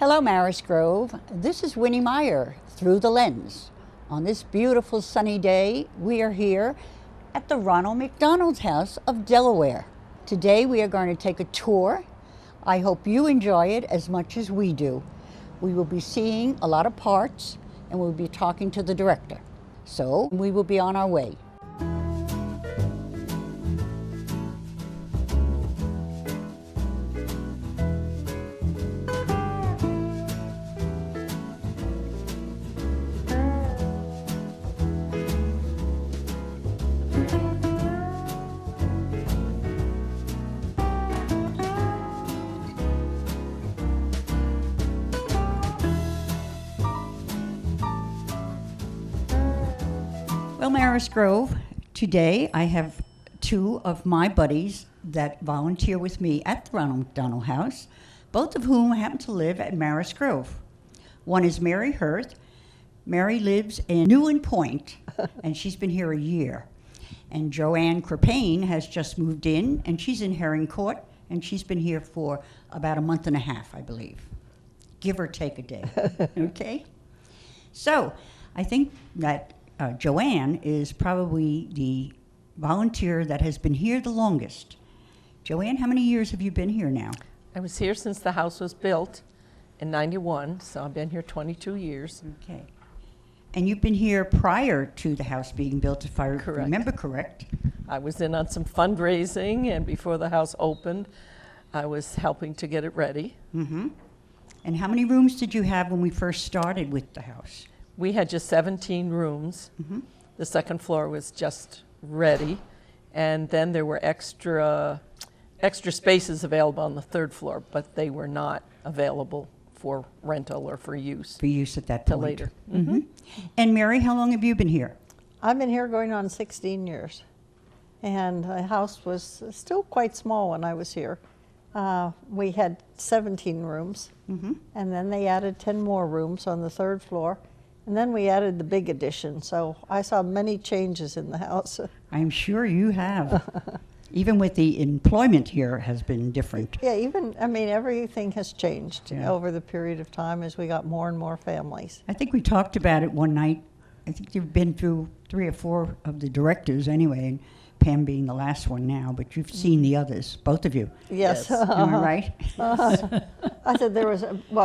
Hello, Maris Grove. This is Winnie Meyer, Through the Lens. On this beautiful sunny day, we are here at the Ronald McDonald's house of Delaware. Today we are going to take a tour. I hope you enjoy it as much as we do. We will be seeing a lot of parts and we'll be talking to the director. So we will be on our way. Well, Maris Grove, today I have two of my buddies that volunteer with me at the Ronald McDonald House, both of whom happen to live at Maris Grove. One is Mary Hurth. Mary lives in Newland Point, and she's been here a year. And Joanne Crepane has just moved in, and she's in Herring Court, and she's been here for about a month and a half, I believe. Give or take a day, okay? So I think that Joanne is probably the volunteer that has been here the longest. Joanne, how many years have you been here now? I was here since the house was built in '91, so I've been here 22 years. Okay. And you've been here prior to the house being built, if I remember correct. I was in on some fundraising, and before the house opened, I was helping to get it ready. Mm-hmm. And how many rooms did you have when we first started with the house? We had just 17 rooms. Mm-hmm. The second floor was just ready, and then there were extra spaces available on the third floor, but they were not available for rental or for use. For use at that till point. later. Mm-hmm. And Mary, how long have you been here? I've been here going on 16 years, and the house was still quite small when I was here. We had 17 rooms, Mm-hmm. and then they added 10 more rooms on the third floor, and then we added the big addition, so I saw many changes in the house. I'm sure you have. Even with the employment here has been different. Yeah, everything has changed Yeah. over the period of time as we got more and more families. I think we talked about it one night. I think you've been through 3 or 4 of the directors anyway, and Pam being the last one now, but you've seen the others, both of you. Yes. Am I right? I said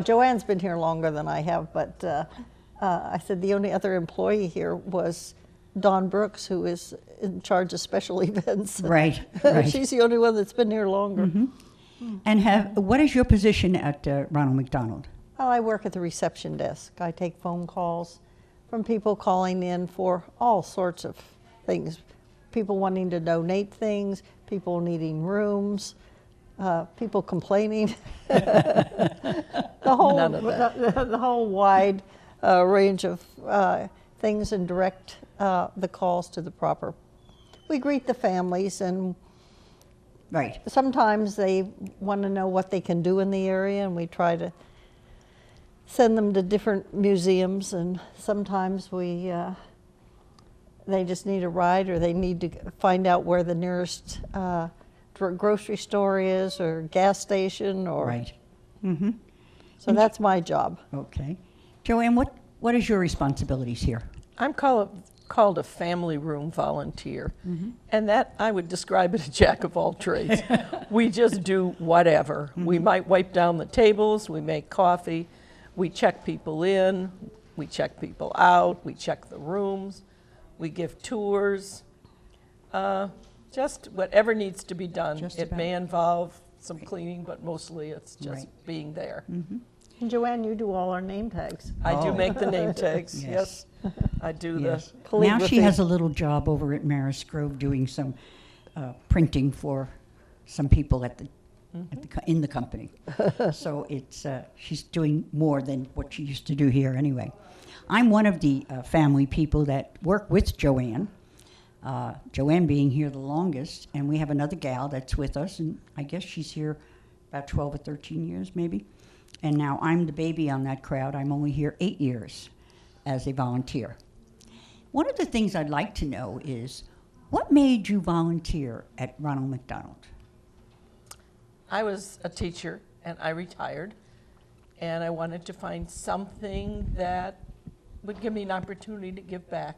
Joanne's been here longer than I have, but I said the only other employee here was Dawn Brooks, who is in charge of special events. Right. She's the only one that's been here longer. Mm-hmm. And what is your position at Ronald McDonald? Well, I work at the reception desk. I take phone calls from people calling in for all sorts of things. People wanting to donate things, people needing rooms, people complaining. the whole wide range of things, and direct the calls to the proper. We greet the families, and Right. sometimes they want to know what they can do in the area, and we try to send them to different museums, and sometimes they just need a ride, or they need to find out where the nearest grocery store is, or gas station, or Right. Mm-hmm. so that's my job. Okay. Joanne, what is your responsibilities here? I'm called a family room volunteer, Mm-hmm. and that I would describe it a jack of all trades. We just do whatever. Mm-hmm. We might wipe down the tables, we make coffee, we check people in, we check people out, we check the rooms, we give tours, just whatever needs to be done. Just It about. may involve some cleaning, but mostly it's just Right. being there. Mm-hmm. And Joanne, you do all our name tags. I do Oh. make the name tags, Yes. yes. I do Yes. the Now calligraphy. she has a little job over at Maris Grove doing some printing for some people in the company. So she's doing more than what she used to do here anyway. I'm one of the family people that work with Joanne. Joanne being here the longest, and we have another gal that's with us, and I guess she's here about 12 or 13 years maybe. And now I'm the baby on that crowd. I'm only here 8 years as a volunteer. One of the things I'd like to know is, what made you volunteer at Ronald McDonald? I was a teacher and I retired, and I wanted to find something that would give me an opportunity to give back.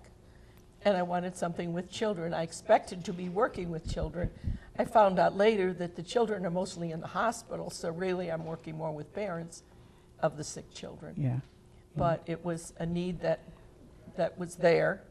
And I wanted something with children. I expected to be working with children. I found out later that the children are mostly in the hospital, so really I'm working more with parents of the sick children. Yeah. But it was a need that was there,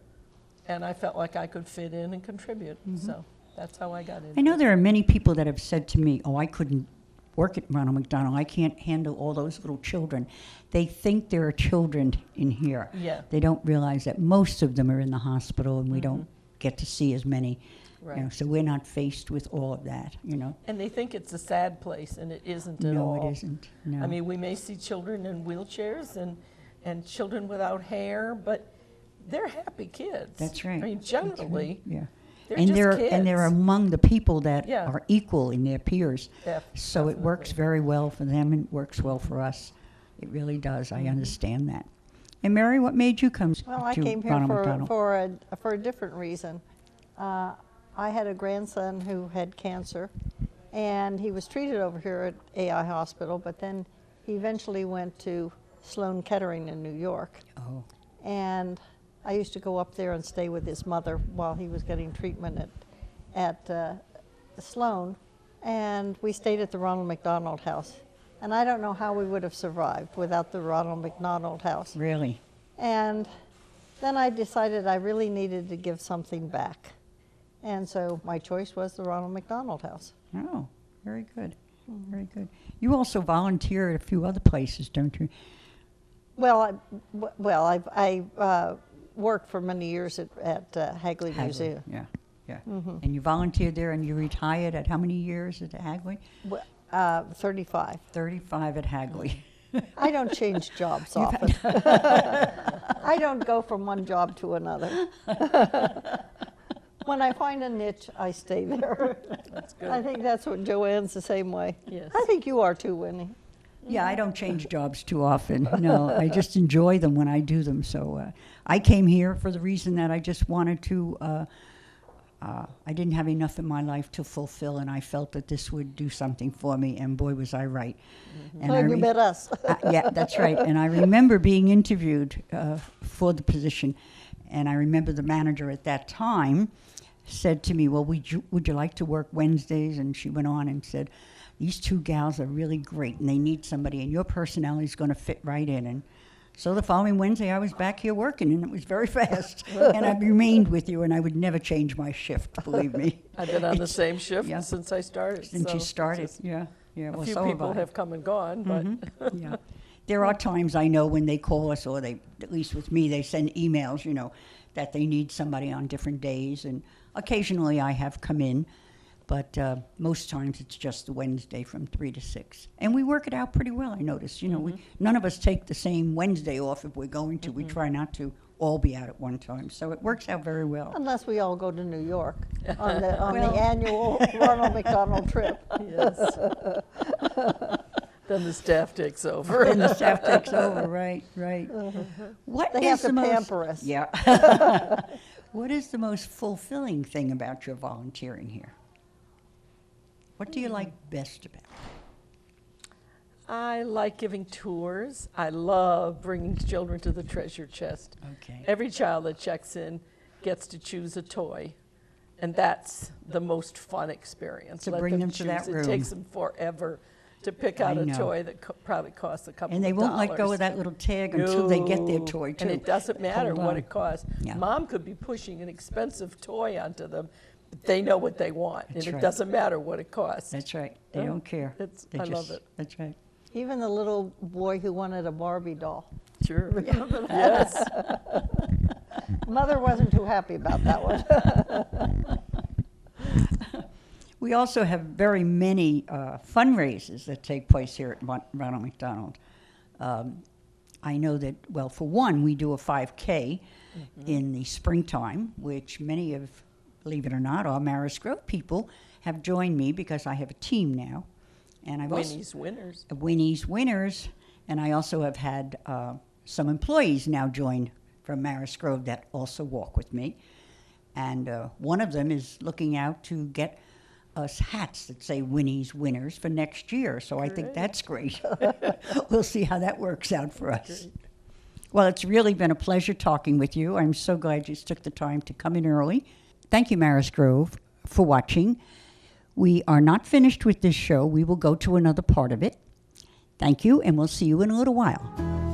and I felt like I could fit in and contribute. So that's how I got into I know it. there are many people that have said to me, oh, I couldn't work at Ronald McDonald. I can't handle all those little children. They think there are children in here. Yeah. They don't realize that most of them are in the hospital, and we don't get to see as many. Right. You know, so we're not faced with all of that, you know. And they think it's a sad place, and it isn't at No, all. it isn't. No. I mean, we may see children in wheelchairs and children without hair, but they're happy kids. That's right. I mean, That's right. generally, Yeah. they're and just they're kids. and they're among the people that Yeah. are equal in their peers. So it works Definitely. very well for them and it works well for us. It really does. I understand that. And Mary, what made you come Well, I to came here Ronald McDonald? for a different reason. I had a grandson who had cancer, and he was treated over here at AI Hospital, but then he eventually went to Sloan Kettering in New York. Oh, And I used to go up there and stay with his mother while he was getting treatment at Sloan. And we stayed at the Ronald McDonald House. And I don't know how we would have survived without the Ronald McDonald House. really? And then I decided I really needed to give something back. And so my choice was the Ronald McDonald House. Oh, very good. Very good. You also volunteer at a few other places, don't you? Well, I worked for many years at Hagley Hagley, Museum. Yeah, yeah. And you volunteered there and you retired at how many years at Hagley? 35. 35 at Hagley. I don't change jobs often. I don't go from one job to another. When I find a niche, I stay there. That's good. I think that's what Joanne's the same way. Yes. I think you are too, Winnie. Yeah, I don't change jobs too often. No, I just enjoy them when I do them. So I came here for the reason that I just wanted to, I didn't have enough in my life to fulfill, and I felt that this would do something for me, and boy, was I right. And I You met us. yeah, that's right. And I remember being interviewed for the position, and I remember the manager at that time said to me, well, would you like to work Wednesdays? And she went on and said, these two gals are really great, and they need somebody, and your personality is going to fit right in. And so the following Wednesday, I was back here working, and it was very fast. And I've remained with you, and I would never change my shift, believe me. I've been on the same shift yeah. since I started. Since so you it's started, just- yeah. A Well, few so people I. have come and gone, but Yeah. There are times I know when they call us, or they, at least with me, they send emails, you know, that they need somebody on different days. And occasionally I have come in, but most times it's just the Wednesday from 3 to 6. And we work it out pretty well, I notice. You know, none of us take the same Wednesday off if we're going to. We try not to all be out at one time. So it works out very well. Unless we all go to New York on the Well- annual Ronald McDonald trip. yes. Then the staff takes over. Then the staff takes over, right, right. What They have is to the most, pamper us. Yeah. What is the most fulfilling thing about your volunteering here? What do you like best about it? I like giving tours. I love bringing children to the treasure chest. Okay. Every child that checks in gets to choose a toy, and that's the most fun experience. To Let bring them to that choose. room. It takes them forever to pick out I a know. toy that probably costs a couple And they of won't dollars. let go of that little tag until they get their No. toy, too. And it doesn't matter Hold what on. it costs. Yeah. Mom could be pushing an expensive toy onto them, but they know what they want, That's and right. it doesn't matter what it costs. That's right. They Oh, don't care. I love it. That's right. Even the little boy who wanted a Barbie doll. Sure. Yes. Mother wasn't too happy about that one. We also have very many fundraisers that take place here at Ronald McDonald. I know that, well, for one, we do a 5K in the springtime, which many of, believe it or not, our Maris Grove people have joined me because I have a team now. And I've also, Winnie's winners. Winnie's winners, and I also have had some employees now join from Maris Grove that also walk with me. And one of them is looking out to get us hats that say Winnie's Winners for next year. So I think that's great. We'll see how that works out for us. Well, it's really been a pleasure talking with you. I'm so glad you took the time to come in early. Thank you, Maris Grove, for watching. We are not finished with this show. We will go to another part of it. Thank you, and we'll see you in a little while.